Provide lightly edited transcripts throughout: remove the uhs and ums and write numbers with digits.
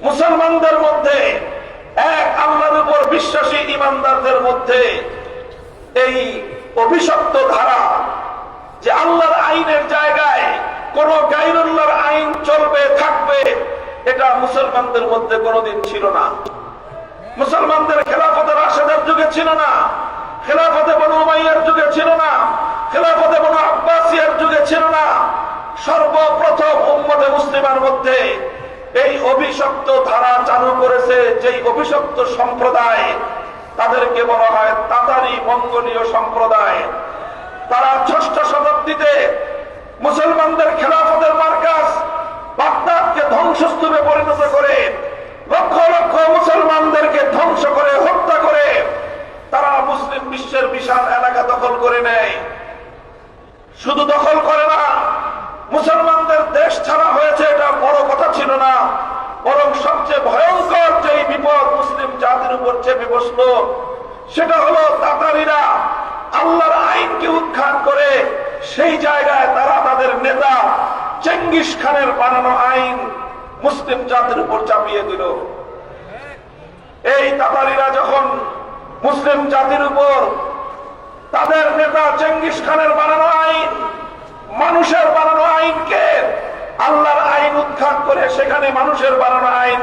মুসলমানদের মধ্যে, এক আল্লাহর উপর বিশ্বাসী ইমানদারদের মধ্যে এই অভিশপ্ত ধারা যে আল্লাহর আইনের জায়গায় কোন গায়রুল্লাহর আইন চলবে থাকবে, এটা মুসলমানদের মধ্যে কোনোদিন ছিল না। মুসলমানদের খেলাফতে রাশেদের যুগে ছিল না, খেলাফতে বনু উমাইয়ার যুগে ছিল না, খেলাফতে বনু আব্বাসিয়ার যুগে ছিল না। সর্বপ্রথম উম্মতে মুসলিমার মধ্যে এই অভিশপ্ত ধারা চালু করেছে যেই অভিশপ্ত সম্প্রদায়, তাদেরকে বলা হয় তাতারি মঙ্গোলীয় সম্প্রদায়। তারা ৬ষ্ঠ শতাব্দীতে মুসলমানদের খেলাফতের মার্কাজ বাগদাদকে ধ্বংসস্তূপে পরিণত করে লক্ষ লক্ষ মুসলমানদেরকে ধ্বংস করে হত্যা করে তারা মুসলিম বিশ্বের বিশাল এলাকা দখল করে নেয়। শুধু দখল করে না, মুসলমানদের দেশ ছাড়া হয়েছে এটা বড় কথা ছিল না, বরং সবচেয়ে ভয়ঙ্কর যে বিপদ মুসলিম জাতির উপর চেপে বসলো সেটা হলো তাতারিরা আল্লাহর আইনকে উৎখাত করে সেই জায়গায় তারা তাদের নেতা চেঙ্গিস খানের বানানো আইন মুসলিম জাতির উপর চাপিয়ে দিল। এই তাতারিরা যখন মুসলিম জাতির উপর তাদের নেতা চেঙ্গিস খানের বানানো আইন, মানুষের বানানো আইনকে আল্লাহর আইন উৎখাত করে সেখানে মানুষের বানানো আইন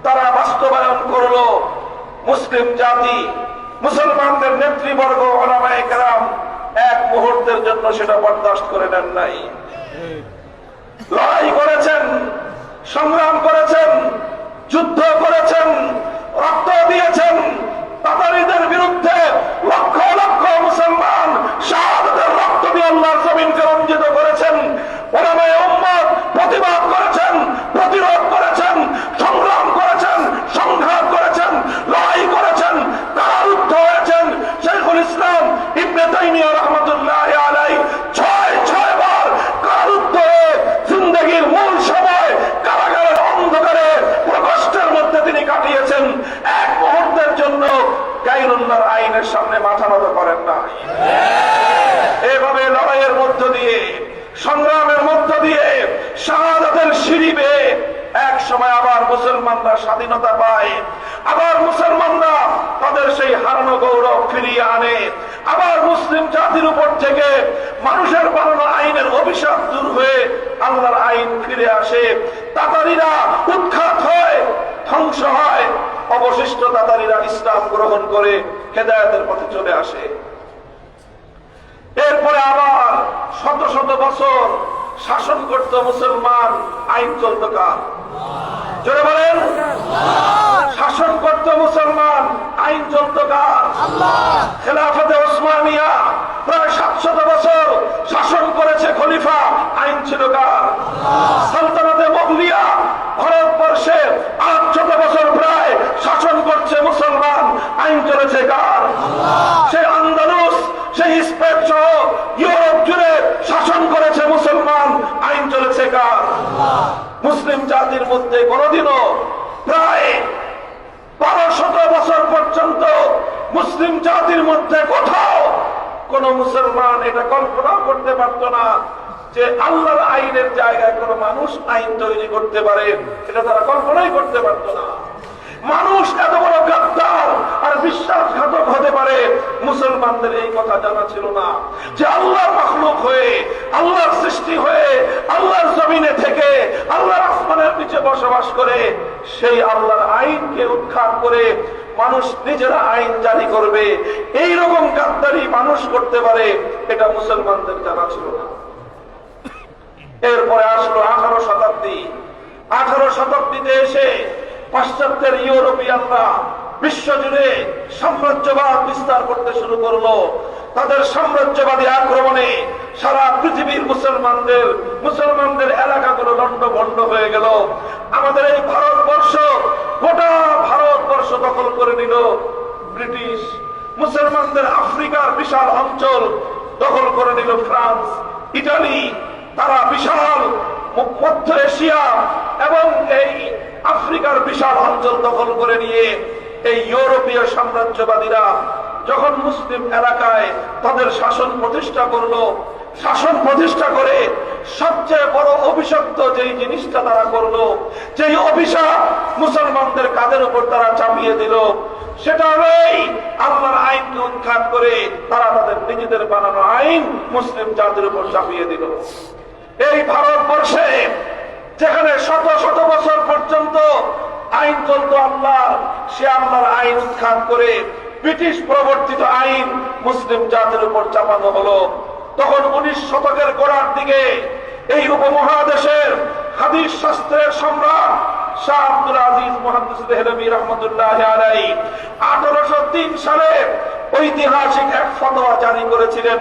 তারা বাস্তবায়ন করলো, মুসলিম জাতি, মুসলমানদের নেতৃবর্গ, উলামায়ে কেরাম এক মুহূর্তের জন্য সেটা বরদাস্ত করে নেন নাই। লড়াই করেছেন, সংগ্রাম করেছেন, যুদ্ধ করেছেন, রক্ত দিয়েছেন। তাতারিদের বিরুদ্ধে লক্ষ লক্ষ মুসলমান শাহাদাতের রক্ত দিয়ে আল্লাহর জমিনকে রঞ্জিত করেছেন। উলামায়ে উম্মত প্রতিবাদ করেছেন, প্রতিরোধ করেছেন, সংগ্রাম করেছেন, সংঘাত করেছেন, লড়াই করেছেন, কারারুদ্ধ হয়েছেন। শাইখুল ইসলাম ইবনে তাইমিয়া রাহমাতুল্লাহি আলাইহি ৬ বার কারারুদ্ধ হয়ে জিন্দেগীর মূল সময় কারাগারের অন্ধকারে প্রকোষ্ঠের মধ্যে তিনি কাটিয়েছেন। এক মুহূর্তের জন্য গায়রুল্লাহর আইনের সামনে মাথা নত করেন না। এভাবে লড়াইয়ের মধ্য দিয়ে, সংগ্রামের মধ্য দিয়ে, শাহাদাতের সিঁড়ি বেয়ে এক সময় আবার মুসলমানরা স্বাধীনতা পায়, আবার মুসলমানরা তাদের সেই হারানো গৌরব ফিরিয়ে আনে, আবার মুসলিম জাতির উপর থেকে মানুষের বানানো আইনের অভিশাপ দূর হয়ে আল্লাহর আইন ফিরে আসে। তাতারিরা উৎখাত হয়, ধ্বংস হয়, অবশিষ্ট তাতারিরা ইসলাম গ্রহণ করে হেদায়েতের পথে চলে আসে। এরপরে আবার শত শত বছর শাসন করত মুসলমান, আইন চলত কার? জোরে বলেন। শাসন করত মুসলমান, আইন চলত কার? খেলাফতে ওসমানিয়া প্রায় ৭০০ বছর শাসন করেছে খলিফা, আইন ছিল কার? সালতানাতে মুগলিয়া ভারতবর্ষে ৮০০ বছর প্রায় শাসন করছে মুসলমান, আইন চলেছে কার? সেই আন্দালুস, সেই স্পেন সহ ইউরোপ জুড়ে শাসন করেছে মুসলমান, আইন চলেছে কার? মুসলিম জাতির মধ্যে কোনদিনও প্রায় ১২০০ বছর পর্যন্ত মুসলিম জাতির মধ্যে কোথাও কোন মুসলমান এটা কল্পনা করতে পারত না যে আল্লাহর আইনের জায়গায় কোন মানুষ আইন তৈরি করতে পারে, এটা তারা কল্পনাই করতে পারত না। মানুষ এত বড় গাদ্দার আর বিশ্বাসঘাতক হতে পারে, মুসলমানদের এই কথা জানা ছিল না যে আল্লাহর মাখলুক হয়ে, আল্লাহর সৃষ্টি হয়ে, আল্লাহর জমিনে থেকে, আল্লাহর আসমানের নিচে বসবাস করে সেই আল্লাহর আইনকে উৎখাত করে মানুষ নিজেরা আইন জারি করবে, এই রকম গাদ্দারি মানুষ করতে পারে, এটা মুসলমানদের জানা ছিল না। এরপরে আসলো 18 শতাব্দী। 18 শতাব্দীতে এসে পাশ্চাত্যের ইউরোপিয়ানরা বিশ্বজুড়ে সাম্রাজ্যবাদ বিস্তার করতে শুরু করলো। তাদের সাম্রাজ্যবাদী আক্রমণে সারা পৃথিবীর মুসলমানদের এলাকাগুলো লন্ডভন্ড হয়ে গেল। আমাদের এই ভারতবর্ষ, গোটা ভারতবর্ষ দখল করে নিল ব্রিটিশ। মুসলমানদের আফ্রিকার বিশাল অঞ্চল দখল করে নিল ফ্রান্স, ইটালি। তারা বিশাল মধ্য এশিয়া এবং এই আফ্রিকার বিশাল অঞ্চল দখল করে নিয়ে এই ইউরোপীয় সাম্রাজ্যবাদীরা যখন মুসলিম এলাকায় তাদের শাসন প্রতিষ্ঠা করলো, শাসন প্রতিষ্ঠা করে সবচেয়ে বড় অভিশপ্ত যেই জিনিসটা তারা করলো, যেই অভিশাপ মুসলমানদের কাঁধের উপর তারা চাপিয়ে দিল, সেটা হলেই আল্লাহর আইনকে উৎখাত করে তারা তাদের নিজেদের বানানো আইন মুসলিম জাতির উপর চাপিয়ে দিল। এই ভারতবর্ষে যেখানে শত শত বছর পর্যন্ত আইন চলতো আল্লাহর, সে আল্লাহর আইন উৎখাত করে ব্রিটিশ প্রবর্তিত আইন মুসলিম জাতির উপর চাপানো হলো। তখন 19 শতকের গোড়ার দিকে এই উপমহাদেশের হাদিস শাস্ত্রের সম্রাট শাহ আব্দুল আজিজ মুহাদ্দিস দেহলভী রাহমাতুল্লাহ আলাইহি 1803 সালে ঐতিহাসিক এক ফতোয়া জারি করেছিলেন।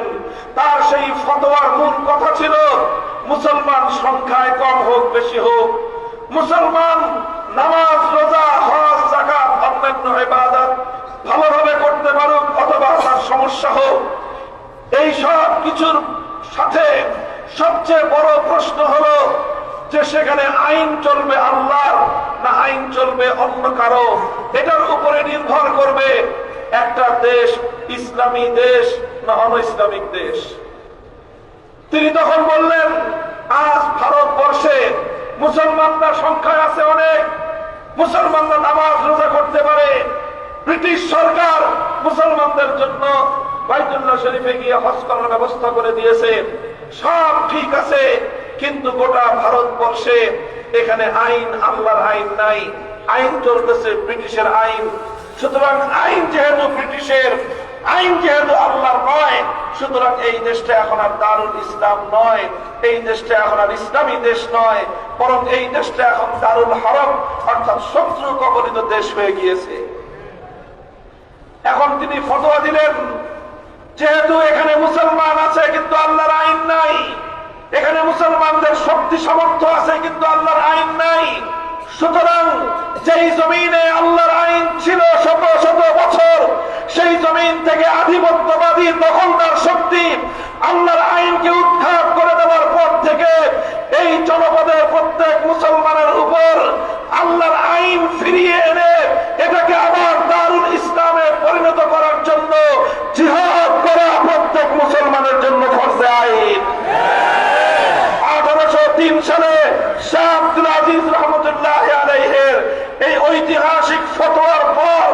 তার সেই ফতোয়ার মূল কথা ছিল, মুসলমান সংখ্যায় কম হোক বেশি হোক, মুসলমান নামাজ রোজা হজ যাকাত অন্যান্য ইবাদত ভালোভাবে করতে পারুক অথবা তার সমস্যা হোক, এই সব কিছুর সাথে সবচেয়ে বড় প্রশ্ন হলো যে সেখানে আইন চলবে আল্লাহর না আইন চলবে অন্য কারো। এটার উপরে নির্ভর করবে একটা দেশ ইসলামী দেশ না অন ইসলামিক দেশ। তিনি তখন বললেন, আজ ভারতবর্ষে মুসলমানরা সংখ্যায় আছে অনেক, মুসলমানরা নামাজ রোজা করতে পারে, ব্রিটিশ সরকার মুসলমানদের জন্য বাইতুল্লাহ শরীফে গিয়ে হজ করার ব্যবস্থা করে দিয়েছে, সব ঠিক আছে, কিন্তু গোটা ভারতবর্ষে এখানে আইন আল্লাহর আইন নাই, আইন চলতেছে ব্রিটিশের আইন। সুতরাং আইন যেহেতু ব্রিটিশের, আইন যেহেতু আল্লাহর নয়, সুতরাং এই দেশটা এখন আর দারুল ইসলাম নয়, এই দেশটা এখন আর ইসলামী দেশ নয়, বরং এই দেশটা এখন দারুল হারব অর্থাৎ শত্রু কবলিত দেশ হয়ে গিয়েছে। এখন তিনি ফতোয়া দিলেন, যেহেতু এখানে মুসলমান আছে কিন্তু আল্লাহর আইন নাই, এখানে মুসলমানদের শক্তি সামর্থ্য আছে কিন্তু আল্লাহর আইন নাই, সুতরাং যেই জমিনে আল্লাহর আইন ছিল শত শত বছর, সেই জমিন থেকে আধিপত্যবাদী দখলদার শক্তি আল্লাহর আইনকে উৎখাত করে দেওয়ার পর থেকে এই জনপদের প্রত্যেক মুসলমানের উপর আল্লাহর আইন ফিরিয়ে এনে এটাকে আবার দারুল ইসলামে পরিণত করার জন্য জিহাদ করা প্রত্যেক মুসলমানের জন্য ফরজে আইন। 1803 সালে শাহ আব্দুল আজিজ রহমতুল্লাহ আলাইহির এই ঐতিহাসিক ফতোয়ার পর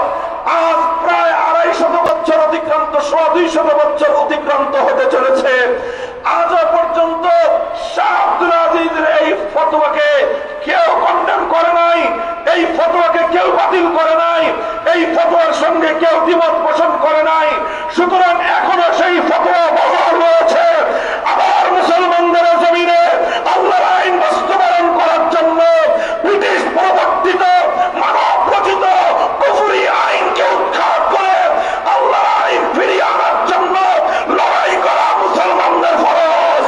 আজ প্রায় 250 বছর অতিক্রান্ত, 200 বছর অতিক্রান্ত হতে চলেছে। আজও পর্যন্ত শাহ আব্দুল আজিজের এই ফতোয়াকে কেউ কন্ডেম করে নাই, এই ফতোয়াকে কেউ বাতিল করে নাই, এই ফতোয়ার সঙ্গে কেউ দ্বিমত পোষণ করে নাই। সুতরাং এখনো সেই ফতোয়া বহাল রয়েছে। আবার মুসলমানদের জমিনে আল্লাহর আইন বাস্তবায়ন করার জন্য ব্রিটিশ প্রবর্তিত মানব রচিত কুফরি আইনকে উৎখাত করে আল্লাহর আইন ফিরিয়ে আনার জন্য লড়াই করা মুসলমানদের ফরজ।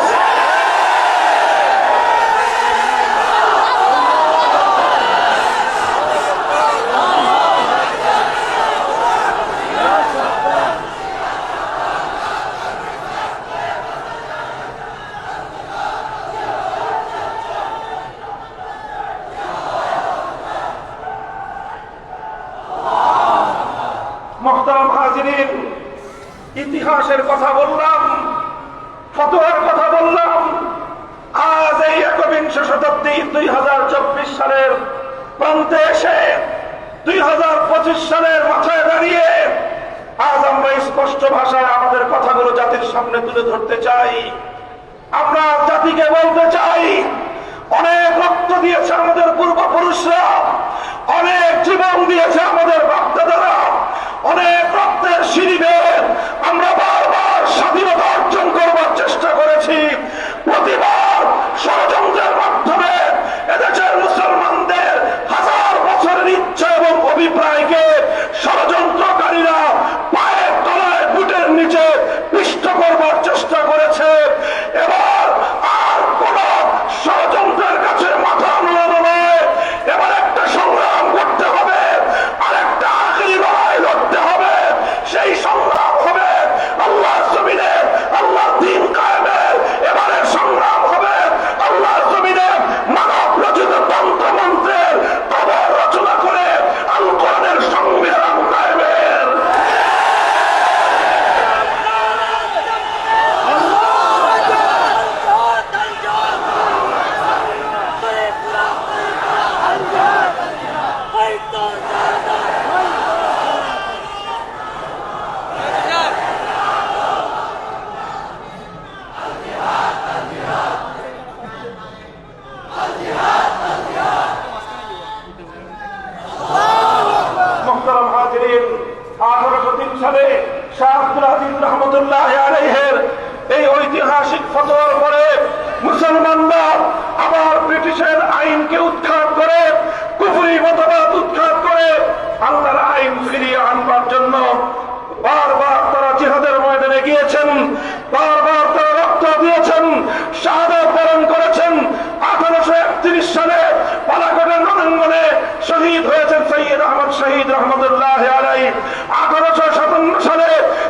মুহতারাম হাজিরিন, ইতিহাসের কথা বললাম, ফতোয়ার কথা বললাম। আজ এই 21 শতাব্দী 2024 সালের প্রান্তে এসে 2025 সালের মাথায় দাঁড়িয়ে আজ আমরা স্পষ্ট ভাষায় আমাদের কথাগুলো জাতির সামনে তুলে ধরতে চাই। আমরা জাতিকে বলতে চাই, অনেক রক্ত দিয়েছে আমাদের পূর্বপুরুষরা, অনেক জীবন দিয়েছে আমাদের বাপ-দাদারা, অনেক রক্তের সিঁড়ি বেয়ে আমরা বারবার স্বাধীনতা অর্জন করবার চেষ্টা করেছি। প্রতিবার ষড়যন্ত্রের মাধ্যমে এদেশের মুসলমানদের হাজার বছরের ইচ্ছা এবং অভিপ্রায়কে ষড়যন্ত্রকারীরা পায়ের তলায় বুটের নিচে পিষ্ট করবার চেষ্টা করেছে। এবার আর কোন ষড়যন্ত্রের কাছে মাথা নোয়ানো নয়, এবার একটা সংগ্রাম করতে হবে, আরেকটা আখেরি লড়াই লড়তে হবে। সেই সংগ্রাম আইনের এই ঐতিহাসিক ফতোয়ার পরে মুসলমানরা আবার ব্রিটিশের আইনকে উৎখাত করে, কুফরি মতবাদ উৎখাত করে আল্লাহর আইন ফিরিয়ে আনবার জন্য বারবার তারা জিহাদের ময়দানে গিয়েছেন, বারবার তারা রক্ত দিয়েছেন, শাহাদাত বরণ করেছেন। 1831 সালে পালাকোটের রণাঙ্গনে শহীদ হয়েছেন সৈয়দ আহমদ শহীদ রহমতুল্লাহ আলাইহি। 1857 সালে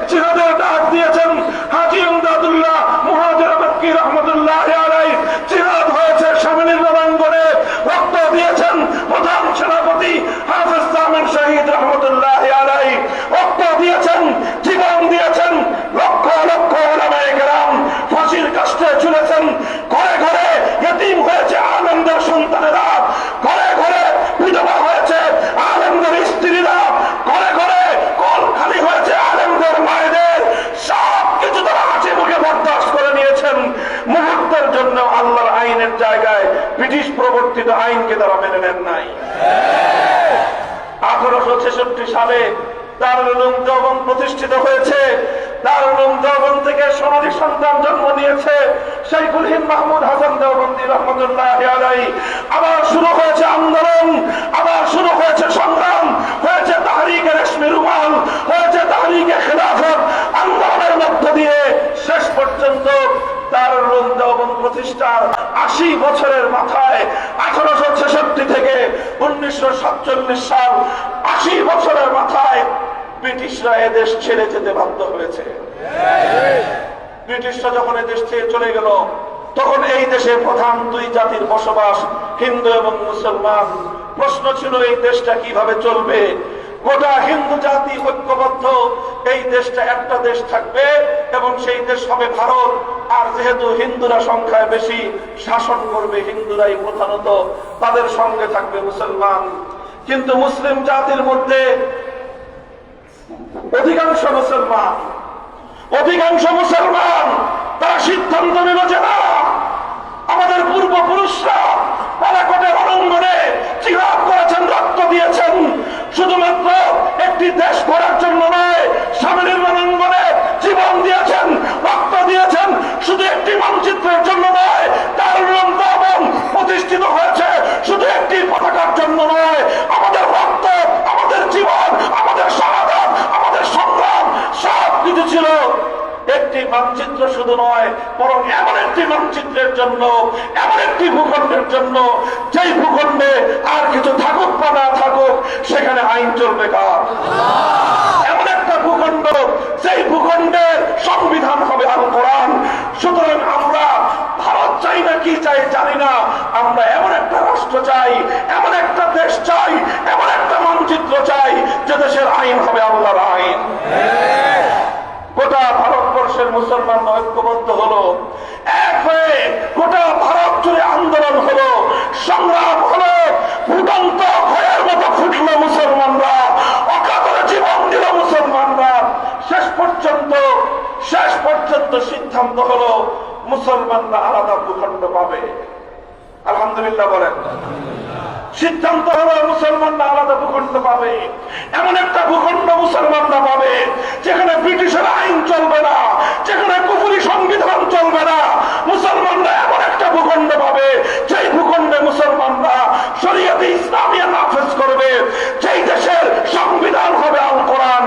জিহাদের ডাক দিয়েছেন হাজী ইমদাদুল্লাহ মুহাজির মক্কি রহমতুল্লাহ আলাইহি। জিহাদ হয়েছে সামনের রণাঙ্গনে, রক্ত দিয়েছেন প্রধান সেনাপতি হাফেজ জামিল শহীদ রহমতুল্লাহ আলাইহি, রক্ত দিয়েছেন, জীবন দিয়েছেন। লক্ষ লক্ষ উলামায়ে কেরাম ফাঁসির কাস্টে ঝুলেছেন। ঘরে ঘরে ইতিম হয়েছে আলেমদের সন্তানেরা, ঘরে ঘরে বিধবা হয়েছে আলেমদের স্ত্রীরা, ঘরে ঘরে কল খালি হয়েছে আলেমদের মায়েদের। সব কিছু তারা হাসি মুখে বরদাস্ত করে নিয়েছেন। মুহূর্তের জন্য আল্লাহর আইনের জায়গায় ব্রিটিশ প্রবর্তিত আইনকে তারা মেনে নেন নাই। 1866 সালে দারুল উলুম দেওবন্দ প্রতিষ্ঠিত হয়েছে। দারুল উলুম দেওবন্দ থেকে সোনালী সন্তান জন্ম নিয়েছে শাইখুল হিন্দ মাহমুদ হাসান দেওবন্দি রহমতুল্লাহ আলাইহি। আবার শুরু হয়েছে আন্দোলন, আবার শুরু হয়েছে সংগ্রাম, হয়েছে তাহরিকে রেশমি রুমাল, হয়েছে তাহরিকে খেলাফত। আন্দোলনের মধ্য দিয়ে শেষ পর্যন্ত দারুল উলুম দেওবন্দ প্রতিষ্ঠার 80 বছরের মাথায় 1866 থেকে 1947 সাল 80 বছরের মাথায় ব্রিটিশরা এদেশ ছেড়ে যেতে বাধ্য হয়েছে। ব্রিটিশরা যখন এদেশ ছেড়ে চলে গেল, তখন এই দেশে প্রধান দুই জাতির বসবাস, হিন্দু এবং মুসলমান। প্রশ্ন ছিল এই দেশটা কিভাবে চলবে। গোটা হিন্দু জাতি ঐক্যবদ্ধ, এই দেশটা একটা দেশ থাকবে এবং সেই দেশ হবে ভারত। আর যেহেতু হিন্দুরা সংখ্যায় বেশি, শাসন করবে হিন্দুরাই প্রধানত, তাদের সঙ্গে থাকবে মুসলমান। কিন্তু মুসলিম জাতির মধ্যে অধিকাংশ মুসলমান তারা সিদ্ধান্ত নিল যে না, আমাদের পূর্বপুরুষরা পালাকোটের রণাঙ্গনে জিহাদ করেছেন, রক্ত দিয়েছেন, শুধুমাত্র একটি দেশ গড়ার জন্য নয়, সামনের রণাঙ্গনে জীবন দিয়েছেন, রক্ত দিয়েছেন, শুধু একটি মানচিত্রের জন্য নয়। দারুল উলুম দেওবন্দ প্রতিষ্ঠিত হয়েছে শুধু একটি পতাকার জন্য নয়। আমাদের রক্ত, আমাদের জীবন, আমাদের শাহাদাত, আমাদের সংগ্রাম সব কিছু ছিল একটি মানচিত্র শুধু নয়, বরং এমন একটি মানচিত্রের জন্য, এমন একটি ভূখণ্ডের জন্য, যেই ভূখণ্ডে আর কিছু থাকুক বা না থাকুক সেখানে আইন চলবে কার? এমন একটা ভূখণ্ড, যেই ভূখণ্ডের সংবিধান হবে আল কোরআন। সুতরাং আমরা ভারত চাই না কি চাই জানি না, আমরা এমন একটা রাষ্ট্র চাই, এমন একটা দেশ চাই, এমন একটা মানচিত্র চাই যে দেশের আইন হবে আল্লাহর আইন। গোটা ভারতবর্ষের মুসলমান ঐক্যবদ্ধ হলো, এক হয়ে গোটা ভারত জুড়ে আন্দোলন হলো, সংগ্রাম হলো, ফুটন্ত ভয়ের মতো ফুটলো মুসলমানরা, অকাতরে জীবন দিল মুসলমানরা। শেষ পর্যন্ত সিদ্ধান্ত হলো মুসলমানরা আলাদা ভূখণ্ড পাবে। আলহামদুলিল্লাহ বলেন। সিদ্ধান্ত হলো মুসলমানরা আলাদা ভূখণ্ড পাবে। এমন একটা ভূখণ্ড মুসলমানরা পাবে যেখানে ব্রিটিশের আইন চলবে না, যেখানে কুফরি সংবিধান চলবে না। মুসলমানরা এমন একটা ভূখণ্ড পাবে যেই ভূখণ্ডে মুসলমানরা শরীয়তে ইসলামিয়া নাফেজ করবে, যেই দেশের সংবিধান হবে আল কোরআন,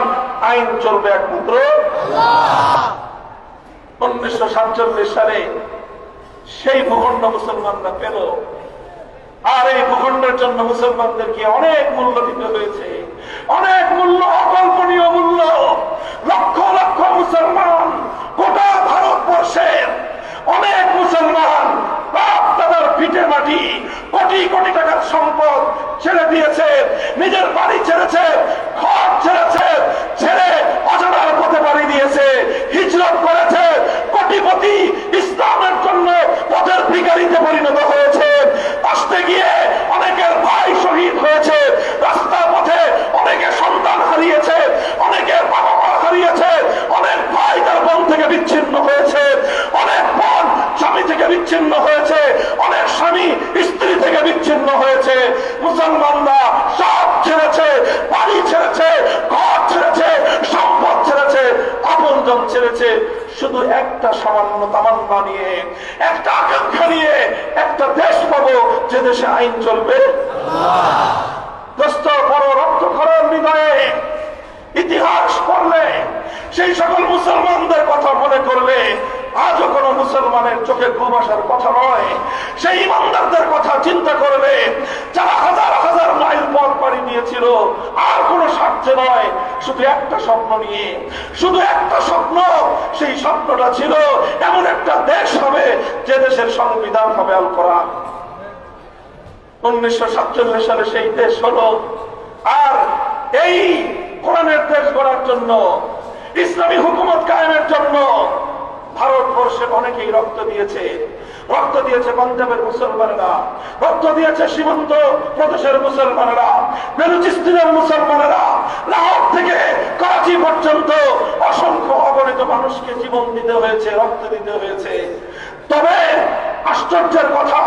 আইন চলবে একমাত্র আল্লাহ। 1947 সালে সেই ভূখণ্ড মুসলমানরা পেল। আর এই ভূখণ্ডের জন্য মুসলমানদেরকে অনেক মূল্য দিতে হয়েছে, অনেক মূল্য, অকল্পনীয় মূল্য। লক্ষ লক্ষ মুসলমান, গোটা ভারতবর্ষের অনেক মুসলমান বাপ দাদার ভিটে মাটি, কোটি কোটি টাকার সম্পদ ছেড়ে দিয়েছে, নিজের বাড়ি ছেড়েছে, ঘর ছেড়েছে, ছেড়ে অজানার পথে বাড়ি দিয়েছে, হিজরত করেছে, কোটিপতি ইসলামের জন্য পথের ভিখারিতে পরিণত হয়েছে। আসতে গিয়ে অনেকের ভাই শহীদ হয়েছে, রাস্তা পথে অনেকে সন্তান হারিয়েছে, অনেকের বাবা মা হারিয়েছে, অনেক ভাই তার বোন থেকে বিচ্ছিন্ন হয়েছে, অনেক বোন স্বামী থেকে বিচ্ছিন্ন হয়েছে, অনেক স্বামী স্ত্রী থেকে বিচ্ছিন্ন হয়েছে। মুসলমানরা সব ছেড়েছে, বাড়ি ছেড়েছে, ঘর ছেড়েছে, সম্পদ ছেড়েছে, আপনজন ছেড়েছে, শুধু শুধু একটা সামান্য তামান্না নিয়ে, একটা আকাঙ্ক্ষা নিয়ে একটা দেশ পাবো যে দেশে আইন চলবে। দোস্ত, বড় রক্তক্ষরণ হৃদয়ে ইতিহাস পড়লে, সেই সকল মুসলমানদের কথা মনে করলে আজও কোন মুসলমানের চোখে ঘুম আসার কথা নয়। সেই ইমানদারদের কথা চিন্তা করলে, যারা হাজার হাজার মাইল পথ পাড়ি দিয়েছিল আর কোন স্বার্থে নয়, শুধু একটা স্বপ্ন নিয়ে, শুধু একটা স্বপ্ন। সেই স্বপ্নটা ছিল এমন একটা দেশ হবে যে দেশের সংবিধান হবে আল কোরআন। 1947 সালে সেই দেশ হলো। আর এই কোরআনের দেশ গড়ার জন্য, ইসলামী হুকুমত কায়েমের জন্য ভারতবর্ষে অনেকেই রক্ত দিয়েছে। রক্ত দিয়েছে পাঞ্জাবের মুসলমানেরা, রক্ত দিয়েছে সীমান্ত প্রদেশের মুসলমানেরা, বেলুচিস্তানের মুসলমানেরা, লাহোর থেকে করাচি পর্যন্ত অসংখ্য অগণিত মানুষকে জীবন দিতে হয়েছে, রক্ত দিতে হয়েছে। তবে আশ্চর্যের কথা,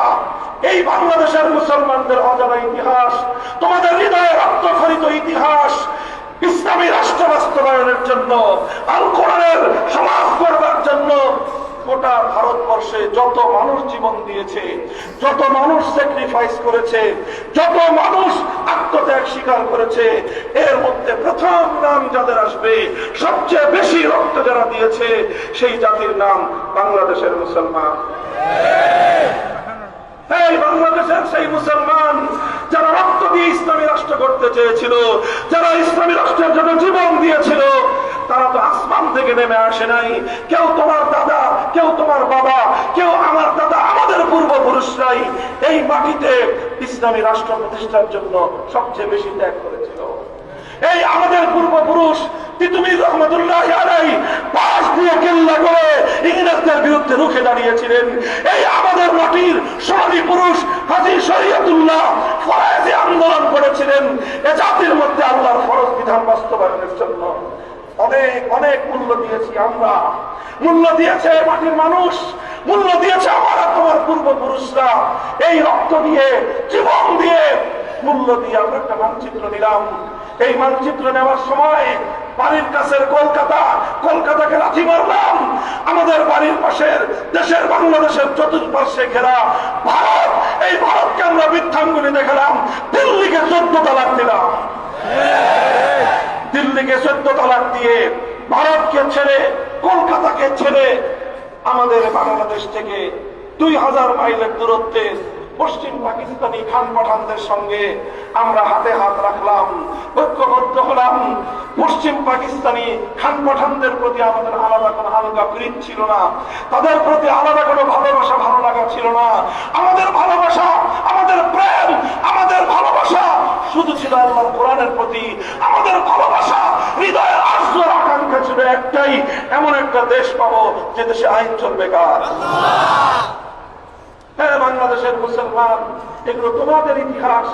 এই বাংলাদেশের মুসলমানদের অজানা ইতিহাস, তোমাদের হৃদয়ে রক্তক্ষরিত ইতিহাস, ইসলামী রাষ্ট্র বাস্তবায়নের জন্য, আল কোরআনের সমাজ করবার জন্য গোটা ভারতবর্ষে যত মানুষ জীবন দিয়েছে, যত মানুষ স্যাক্রিফাইস করেছে, যত মানুষ আত্মত্যাগ স্বীকার করেছে, এর মধ্যে প্রথম নাম যাদের আসবে, সবচেয়ে বেশি রক্ত যারা দিয়েছে, সেই জাতির নাম বাংলাদেশের মুসলমান। এই বাংলাদেশের সেই মুসলমান যারা রক্ত দিয়ে ইসলামী রাষ্ট্র করতে চেয়েছিল, যারা ইসলামী রাষ্ট্রের জন্য জীবন দিয়েছিল, তারা তো আসমান থেকে নেমে আসে নাই। কেউ তোমার দাদা, কেউ তোমার বাবা, কেউ আমার দাদা, আমাদের পূর্বপুরুষরাই এই মাটিতে ইসলামী রাষ্ট্র প্রতিষ্ঠার জন্য সবচেয়ে বেশি ত্যাগ করেছিল। এই আমাদের পূর্বপুরুষ তিতুমির রহমতুল্লাহ আলাইহি পাশ দিয়ে কেল্লা করে ইংরেজদের বিরুদ্ধে রুখে দাঁড়িয়েছিলেন। এই আমাদের মাটির সোনালী পুরুষ হাজী শরীয়তুল্লাহ ফরায়েজি আন্দোলন করেছিলেন এ জাতির মধ্যে আল্লাহর ফরজ বিধান বাস্তবায়নের জন্য। অনেক অনেক মূল্য দিয়েছি আমরা, মূল্য দিয়েছে মাটির মানুষ, মূল্য দিয়েছে আমার তোমার পূর্বপুরুষরা। এই রক্ত দিয়ে, জীবন দিয়ে, মূল্য দিয়ে আমরা একটা মানচিত্র নিলাম। এই মানচিত্র নেওয়ার সময় বাড়ির কাছের কলকাতা, কলকাতাকে লাথি মারলাম। আমাদের বাড়ির পাশের দেশের বাংলাদেশের চতুর্পার্শ্বে ঘেরা ভারত, এই ভারতকে আমরা বৃদ্ধাঙ্গুলি দেখালাম। দিল্লিকে 14 তালাক দিলাম। দিল্লিকে 14 তালাক দিয়ে, ভারতকে ছেড়ে, কলকাতাকে ছেড়ে, আমাদের বাংলাদেশ থেকে 2000 মাইলের দূরত্বে পশ্চিম পাকিস্তানি খান পাঠানদের সঙ্গে আমরা হাতে হাত রাখলাম, ঐক্যবদ্ধ হলাম। পশ্চিম পাকিস্তানি খান পাঠানদের প্রতি আমাদের আলাদা কোনো হালকা প্রীত ছিল না, তাদের প্রতি আলাদা কোনো ভালোবাসা, ভালো লাগা ছিল না। আমাদের ভালোবাসা, আমাদের প্রেম, আমাদের ভালোবাসা শুধু ছিল আল্লাহর কোরআনের প্রতি। আমাদের ভালোবাসা, হৃদয়ের আর্দ্র আকাঙ্ক্ষা ছিল একটাই, এমন একটা দেশ পাবো যে দেশে আইন চলবে কার। হ্যাঁ, বাংলাদেশের মুসলমান, এগুলো তোমাদের ইতিহাস,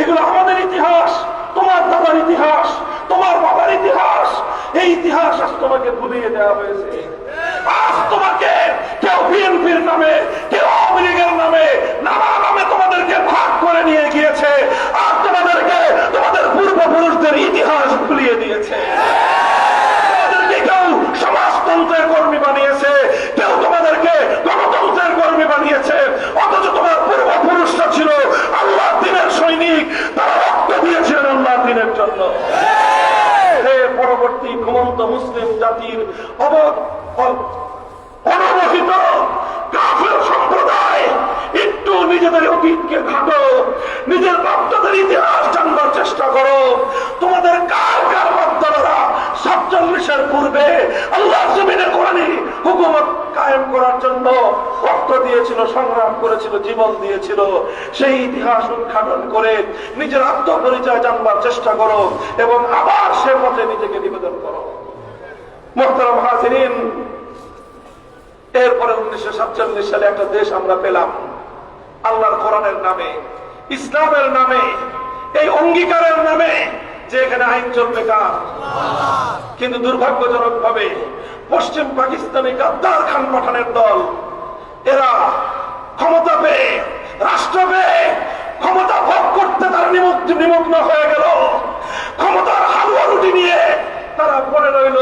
এগুলো আমাদের ইতিহাস, তোমার দাদার ইতিহাস, তোমার বাবার ইতিহাস। এই ইতিহাস আজ তোমাকে ভুলিয়ে দেওয়া হয়েছে। আজ তোমাকে কেউ বিএনপির নামে, কেউ আওয়ামী লীগের নামে, নানা নামে তোমাদেরকে ভাগ করে নিয়ে গিয়েছে। আর তোমাদেরকে তোমাদের পূর্বপুরুষদের ইতিহাস ভুলিয়ে দিয়েছে। তোমাদেরকে কেউ সমাজতন্ত্রের কর্মী বানিয়েছে, কেউ তোমাদেরকে গণতন্ত্রের কর্মী বানিয়েছে। অথচ তোমার পূর্বপুরুষরা ছিল আল্লাহ দ্বীনের সৈনিক, তারা রক্ত দিয়েছিলেন আল্লাহ দ্বীনের জন্য। পরবর্তী ঘুমন্ত মুসলিম জাতির অনবহিত কাফের সম্প্রদায়, একটু নিজেদের অতীতকে ঘাটো, নিজের বাপদাদের ইতিহাস জানবার চেষ্টা করো। তোমাদের কার কার বাপদাদারা 47-এর পূর্বে আল্লাহর জমিনে কোরআনী হুকুমত কায়েম করার জন্য রক্ত দিয়েছিল, সংগ্রাম করেছিল, জীবন দিয়েছিল। সেই ইতিহাস উদ্ঘাটন করে নিজের আত্মপরিচয় জানবার চেষ্টা করো এবং আবার সে পথে নিজেকে নিবেদন করো। মুহতারাম হাজিরিন, এরপরে 1947 সালে একটা দেশ আমরা পেলাম আল্লাহর কোরআনের নামে, ইসলামের নামে, এই অঙ্গীকারের নামে যে এখানে আইন চলবে কার। কিন্তু দুর্ভাগ্যজনক ভাবে পশ্চিম পাকিস্তানি গাদ্দার খান পাঠানের দল, এরা ক্ষমতা পেয়ে, রাষ্ট্র পেয়ে, ক্ষমতা ভোগ করতে তারা নিমগ্ন হয়ে গেল। ক্ষমতার হালুয়া রুটি নিয়ে তারা পড়ে রইল